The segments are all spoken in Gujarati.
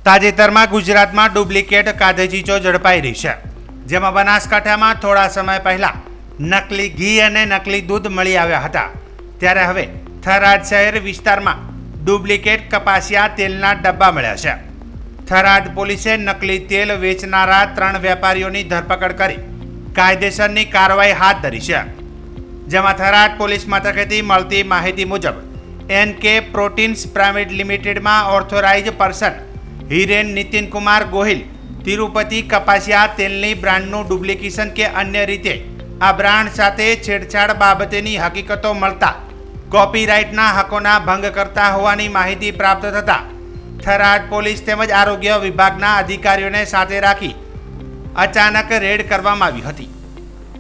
તાજેતરમાં ગુજરાતમાં ડુપ્લિકેટ કાધેચીચો ઝડપાઈ રહી છે, જેમાં બનાસકાંઠામાં થોડા સમય પહેલા નકલી ઘી અને નકલી દૂધ મળી આવ્યા હતા, ત્યારે હવે થરાદ શહેર વિસ્તારમાં ડુપ્લિકેટ કપાસિયા તેલના ડબ્બા મળ્યા છે. થરાદ પોલીસે નકલી તેલ વેચનારા 3 વેપારીઓની ધરપકડ કરી કાયદેસરની કાર્યવાહી હાથ ધરી છે, જેમાં થરાદ પોલીસ મથકેથી મળતી માહિતી મુજબ NK પ્રોટીન્સ પ્રાઇવેટ લિમિટેડમાં ઓથોરાઇઝ પર્સન હિરેન નીતિન કુમાર ગોહિલ તિરુપતિ કપાસિયા તેલની બ્રાન્ડનું ડુપ્લિકેશન કે અન્ય રીતે આ બ્રાન્ડ સાથે છેડછાડ બાબતેની હકીકતો મળતા કોપીરાઇટના હકોના ભંગ કરતા હોવાની માહિતી પ્રાપ્ત થતા થરાદ પોલીસ તેમજ આરોગ્ય વિભાગના અધિકારીઓને સાથે રાખી અચાનક રેડ કરવામાં આવી હતી,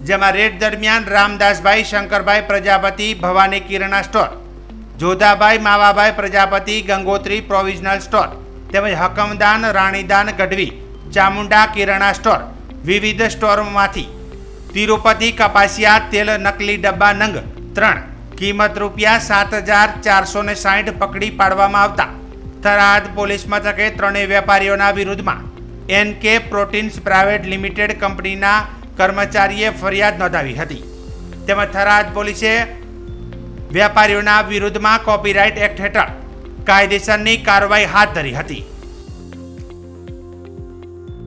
જેમાં રેડ દરમિયાન રામદાસભાઈ શંકરભાઈ પ્રજાપતિ ભવાની કિરાણા સ્ટોર, જોધાભાઈ માવાભાઈ પ્રજાપતિ ગંગોત્રી પ્રોવિઝનલ સ્ટોર તેમજ હકમદાન રાણીદાન ગઢવી ચામુંડા કિરાણા સ્ટોર વિવિધ સ્ટોરમાંથી તિરુપતિ કપાસિયા તેલ નકલી ડબ્બા નંગ 3 કિંમત ₹7,460 પકડી પાડવામાં આવતા થરાદ પોલીસ મથકે 3 વેપારીઓના વિરુદ્ધમાં NK પ્રોટીન્સ પ્રાઇવેટ લિમિટેડ કંપનીના કર્મચારીએ ફરિયાદ નોંધાવી હતી. તેમજ થરાદ પોલીસે વેપારીઓના વિરુદ્ધમાં કોપીરાઇટ એક્ટ હેઠળ કાયદેસરની કાર્યવાહી હાથ ધરી હતી.